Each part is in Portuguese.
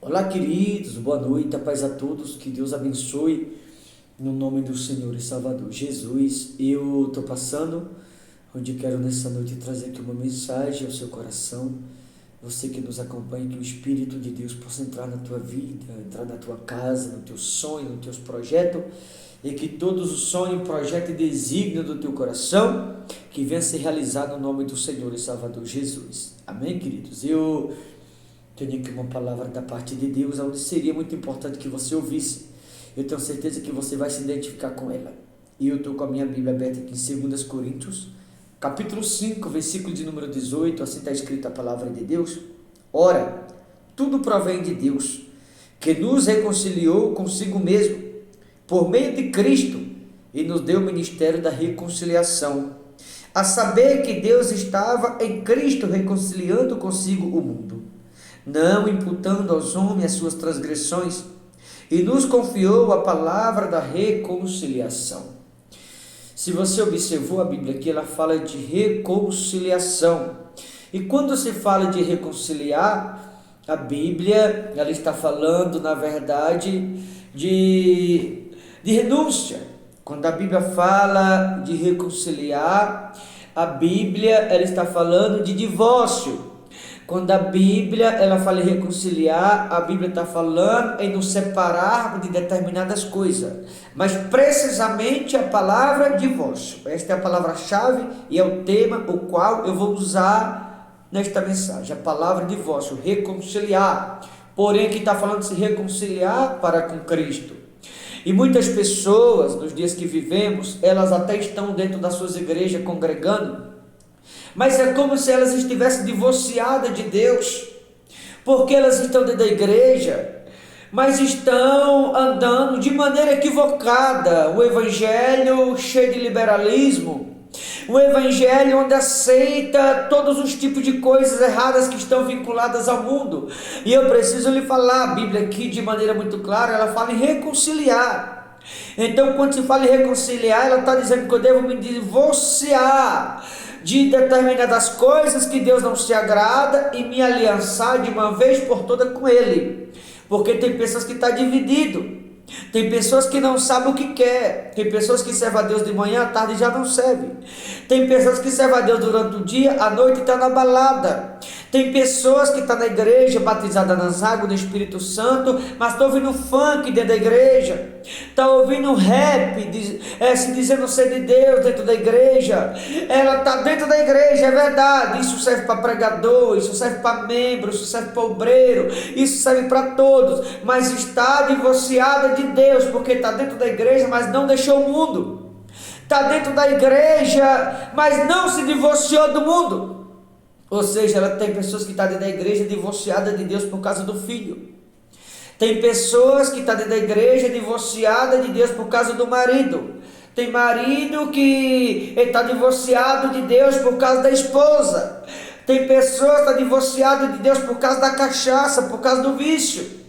Olá, queridos, boa noite, a paz a todos, que Deus abençoe, no nome do Senhor e Salvador Jesus. Eu estou passando, onde quero nessa noite trazer aqui uma mensagem ao seu coração. Você que nos acompanha, que o Espírito de Deus possa entrar na tua vida, entrar na tua casa, no teu sonho, nos teus projetos, e que todos os sonhos, projetos e desígnios do teu coração, que venha ser realizado no nome do Senhor e Salvador Jesus. Amém, queridos? Eu tenho aqui uma palavra da parte de Deus, onde seria muito importante que você ouvisse. Eu tenho certeza que você vai se identificar com ela. E eu estou com a minha Bíblia aberta aqui em 2 Coríntios, capítulo 5, versículo de número 18, assim está escrita a palavra de Deus. Ora, tudo provém de Deus, que nos reconciliou consigo mesmo, por meio de Cristo, e nos deu o ministério da reconciliação. A saber que Deus estava em Cristo reconciliando consigo o mundo, não imputando aos homens as suas transgressões, e nos confiou a palavra da reconciliação. Se você observou a Bíblia aqui, ela fala de reconciliação. E quando se fala de reconciliar, a Bíblia ela está falando, na verdade, de renúncia. Quando a Bíblia fala de reconciliar, a Bíblia ela está falando de divórcio. Quando a Bíblia ela fala em reconciliar, a Bíblia está falando em nos separar de determinadas coisas. Mas precisamente a palavra divórcio. Esta é a palavra-chave e é o tema o qual eu vou usar nesta mensagem. A palavra divórcio, reconciliar. Porém, aqui está falando de se reconciliar para com Cristo. E muitas pessoas, nos dias que vivemos, elas até estão dentro das suas igrejas congregando, mas é como se elas estivessem divorciadas de Deus, porque elas estão dentro da igreja, mas estão andando de maneira equivocada. O evangelho cheio de liberalismo, o evangelho onde aceita todos os tipos de coisas erradas que estão vinculadas ao mundo. E eu preciso lhe falar, a Bíblia aqui de maneira muito clara, ela fala em reconciliar. Então quando se fala em reconciliar, ela está dizendo que eu devo me divorciar de determinadas coisas que Deus não se agrada e me aliançar de uma vez por toda com Ele. Porque tem pessoas que estão divididas. Tem pessoas que não sabem o que quer. Tem pessoas que servem a Deus de manhã, à tarde já não servem. Tem pessoas que servem a Deus durante o dia, à noite está na balada. Tem pessoas que estão na igreja, batizada nas águas do Espírito Santo, mas estão ouvindo funk dentro da igreja. Está ouvindo rap, se dizendo ser de Deus dentro da igreja. Ela está dentro da igreja, é verdade. Isso serve para pregador, isso serve para membro, isso serve para obreiro, isso serve para todos. Mas está divorciada de Deus, porque está dentro da igreja, mas não deixou o mundo. Está dentro da igreja, mas não se divorciou do mundo. Ou seja, ela tem pessoas que estão dentro da igreja divorciadas de Deus por causa do filho. Tem pessoas que estão dentro da igreja divorciadas de Deus por causa do marido. Tem marido que está divorciado de Deus por causa da esposa. Tem pessoas que estão divorciadas de Deus por causa da cachaça, por causa do vício.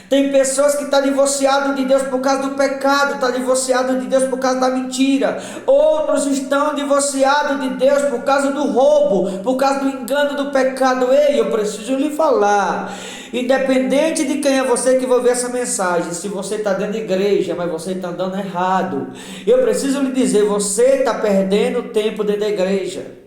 Tem pessoas que estão divorciadas de Deus por causa do pecado, estão divorciadas de Deus por causa da mentira. Outros estão divorciados de Deus por causa do roubo, por causa do engano do pecado. Ei, eu preciso lhe falar, independente de quem é você que vai ver essa mensagem, se você está dentro da igreja, mas você está andando errado, eu preciso lhe dizer, você está perdendo tempo dentro da igreja.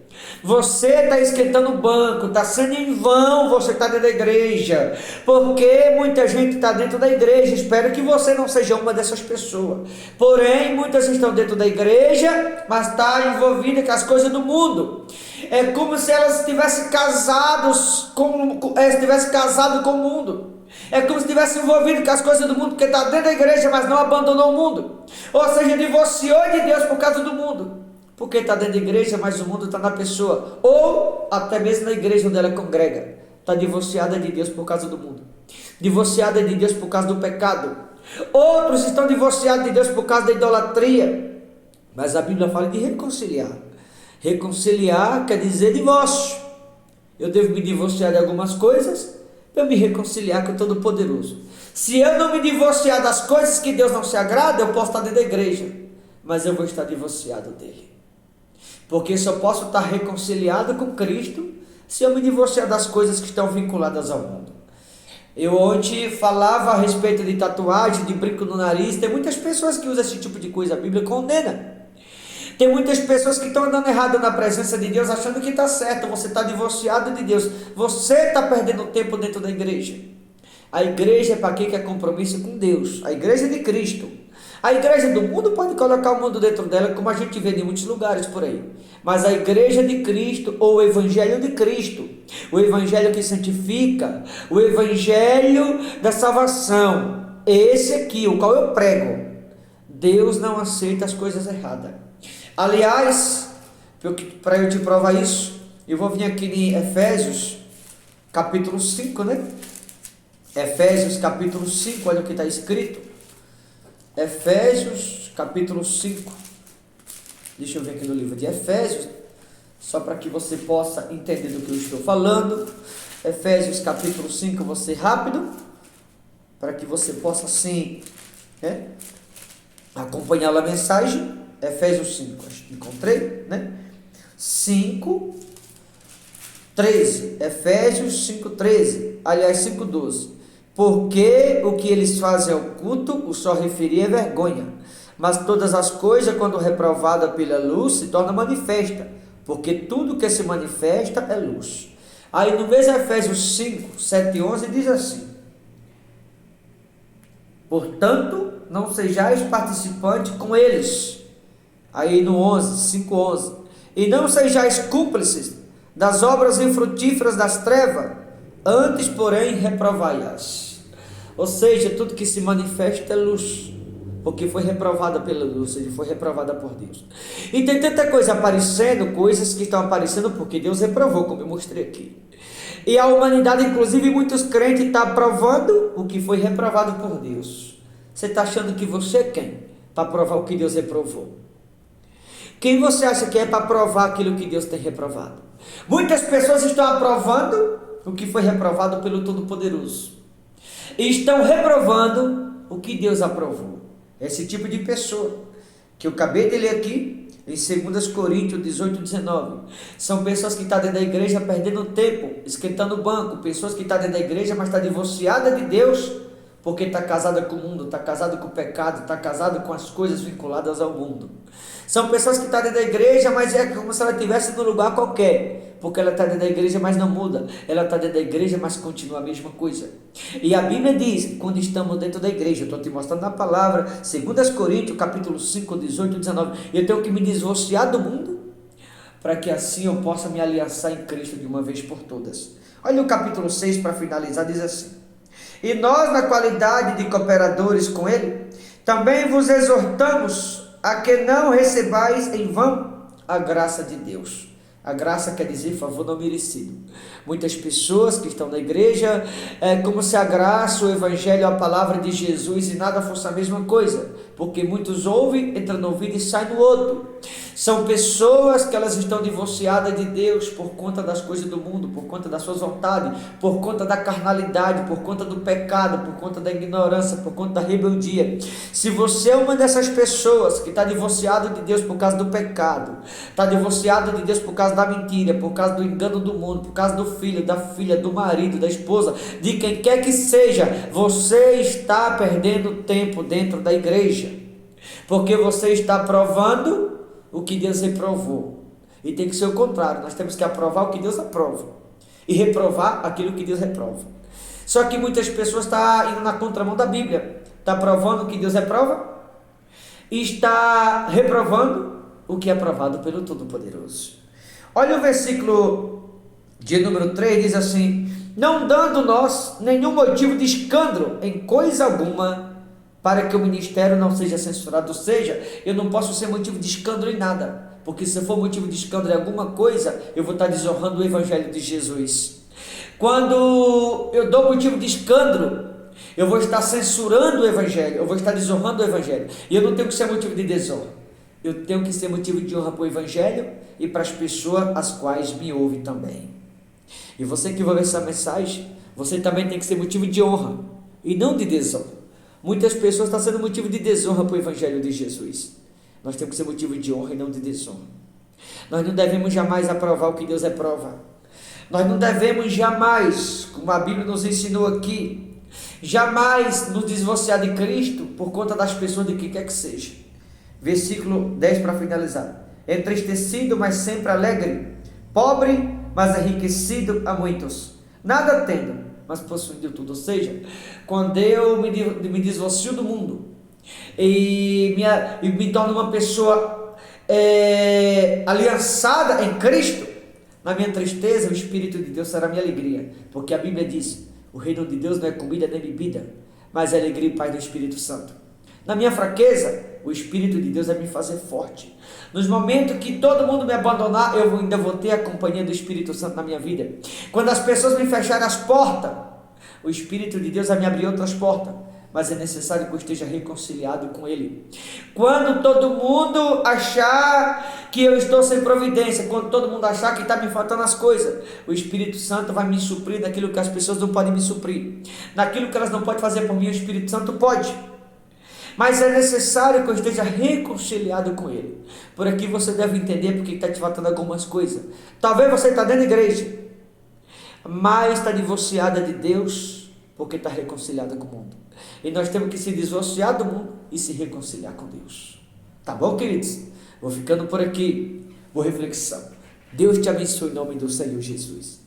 Você está esquentando o banco, está sendo em vão você está dentro da igreja, porque muita gente está dentro da igreja. Espero que você não seja uma dessas pessoas. Porém, muitas estão dentro da igreja, mas está envolvida com as coisas do mundo. É como se elas estivessem casadas casado com o mundo. É como se estivesse envolvido com as coisas do mundo, porque está dentro da igreja, mas não abandonou o mundo. Ou seja, divorciou de Deus por causa do mundo. Porque está dentro da igreja, mas o mundo está na pessoa. Ou até mesmo na igreja onde ela congrega. Está divorciada de Deus por causa do mundo. Divorciada de Deus por causa do pecado. Outros estão divorciados de Deus por causa da idolatria. Mas a Bíblia fala de reconciliar. Reconciliar quer dizer divórcio. Eu devo me divorciar de algumas coisas para me reconciliar com o Todo-Poderoso. Se eu não me divorciar das coisas que Deus não se agrada, eu posso estar dentro da igreja, mas eu vou estar divorciado dele. Porque só posso estar reconciliado com Cristo se eu me divorciar das coisas que estão vinculadas ao mundo. Eu ontem falava a respeito de tatuagem, de brinco no nariz. Tem muitas pessoas que usam esse tipo de coisa. A Bíblia condena. Tem muitas pessoas que estão andando errado na presença de Deus, achando que está certo. Você está divorciado de Deus. Você está perdendo tempo dentro da igreja. A igreja é para quem quer compromisso com Deus. A igreja é de Cristo. A igreja do mundo pode colocar o mundo dentro dela, como a gente vê em muitos lugares por aí. Mas a igreja de Cristo, ou o evangelho de Cristo, o evangelho que santifica, o evangelho da salvação, esse aqui, o qual eu prego, Deus não aceita as coisas erradas. Aliás, para eu te provar isso, eu vou vir aqui em Efésios, capítulo 5, né? Efésios, capítulo 5, olha o que está escrito. Efésios, capítulo 5. Deixa eu ver aqui no livro de Efésios, só para que você possa entender do que eu estou falando. Efésios, capítulo 5, vou ser rápido, para que você possa, sim, acompanhar a mensagem. Efésios 5, acho que encontrei, né? 5, 13. Efésios 5, 13. Aliás, 5, 12. Porque o que eles fazem é oculto, o só referir é vergonha. Mas todas as coisas, quando reprovada pela luz, se torna manifesta. Porque tudo que se manifesta é luz. Aí no mesmo Efésios 5, 7 e 11 diz assim: portanto, não sejais participantes com eles. Aí no 11, 5, 11. E não sejais cúmplices das obras infrutíferas das trevas, antes, porém, reprovai-as. Ou seja, tudo que se manifesta é luz, porque foi reprovada pela luz, ou seja, foi reprovada por Deus. E tem tanta coisa aparecendo, coisas que estão aparecendo porque Deus reprovou, como eu mostrei aqui. E a humanidade, inclusive muitos crentes, estão aprovando o que foi reprovado por Deus. Você está achando que você é quem? Para provar o que Deus reprovou. Quem você acha que é para provar aquilo que Deus tem reprovado? Muitas pessoas estão aprovando o que foi reprovado pelo Todo-Poderoso. E estão reprovando o que Deus aprovou. Esse tipo de pessoa que eu acabei de ler aqui em 2 Coríntios 18, 19. São pessoas que estão dentro da igreja perdendo tempo, esquentando o banco. Pessoas que estão dentro da igreja, mas estão divorciadas de Deus, porque está casada com o mundo, está casada com o pecado, está casada com as coisas vinculadas ao mundo. São pessoas que estão dentro da igreja, mas é como se ela estivesse num lugar qualquer, porque ela está dentro da igreja, mas não muda. Ela está dentro da igreja, mas continua a mesma coisa. E a Bíblia diz que quando estamos dentro da igreja, eu estou te mostrando na palavra, 2 Coríntios, capítulo 5, 18, 19, eu tenho que me divorciar do mundo, para que assim eu possa me aliançar em Cristo de uma vez por todas. Olha o capítulo 6 para finalizar, diz assim: e nós, na qualidade de cooperadores com Ele, também vos exortamos a que não recebais em vão a graça de Deus. A graça quer dizer favor não merecido. Muitas pessoas que estão na igreja, é como se a graça, o evangelho, a palavra de Jesus e nada fosse a mesma coisa. Porque muitos ouvem, entram no ouvido e saem no outro. São pessoas que elas estão divorciadas de Deus por conta das coisas do mundo, por conta das suas vontades, por conta da carnalidade, por conta do pecado, por conta da ignorância, por conta da rebeldia. Se você é uma dessas pessoas que está divorciado de Deus por causa do pecado, está divorciado de Deus por causa da mentira, por causa do engano do mundo, por causa do filho, da filha, do marido, da esposa, de quem quer que seja, você está perdendo tempo dentro da igreja, porque você está provando o que Deus reprovou. E tem que ser o contrário, nós temos que aprovar o que Deus aprova e reprovar aquilo que Deus reprova. Só que muitas pessoas estão indo na contramão da Bíblia, está provando o que Deus reprova e está reprovando o que é aprovado pelo Todo-Poderoso. Olha o versículo de número 3, diz assim: não dando nós nenhum motivo de escândalo em coisa alguma, para que o ministério não seja censurado. Ou seja, eu não posso ser motivo de escândalo em nada, porque se for motivo de escândalo em alguma coisa, eu vou estar desonrando o evangelho de Jesus. Quando eu dou motivo de escândalo, eu vou estar censurando o evangelho, eu vou estar desonrando o evangelho, e eu não tenho que ser motivo de desonra. Eu tenho que ser motivo de honra para o evangelho e para as pessoas as quais me ouvem também. E você que vai ver essa mensagem, você também tem que ser motivo de honra e não de desonra. Muitas pessoas estão sendo motivo de desonra para o evangelho de Jesus. Nós temos que ser motivo de honra e não de desonra. Nós não devemos jamais aprovar o que Deus aprova. Nós não devemos jamais, como a Bíblia nos ensinou aqui, jamais nos divorciar de Cristo por conta das pessoas de quem quer que seja. Versículo 10 para finalizar. Entristecido, mas sempre alegre, pobre, mas enriquecido a muitos, nada tendo, mas possuindo tudo. Ou seja, quando eu me divorcio do mundo e me torno uma pessoa aliançada em Cristo, na minha tristeza o Espírito de Deus será minha alegria, porque a Bíblia diz: o reino de Deus não é comida nem bebida, mas é alegria e paz do Espírito Santo. Na minha fraqueza, o Espírito de Deus vai me fazer forte. Nos momentos que todo mundo me abandonar, eu ainda vou ter a companhia do Espírito Santo na minha vida. Quando as pessoas me fecharem as portas, o Espírito de Deus vai me abrir outras portas, mas é necessário que eu esteja reconciliado com Ele. Quando todo mundo achar que eu estou sem providência, quando todo mundo achar que está me faltando as coisas, o Espírito Santo vai me suprir naquilo que as pessoas não podem me suprir. Naquilo que elas não podem fazer por mim, o Espírito Santo pode. Mas é necessário que eu esteja reconciliado com Ele. Por aqui você deve entender porque está te faltando algumas coisas. Talvez você está dentro da igreja, mas está divorciada de Deus porque está reconciliada com o mundo. E nós temos que se divorciar do mundo e se reconciliar com Deus. Tá bom, queridos? Vou ficando por aqui. Boa reflexão. Deus te abençoe em nome do Senhor Jesus.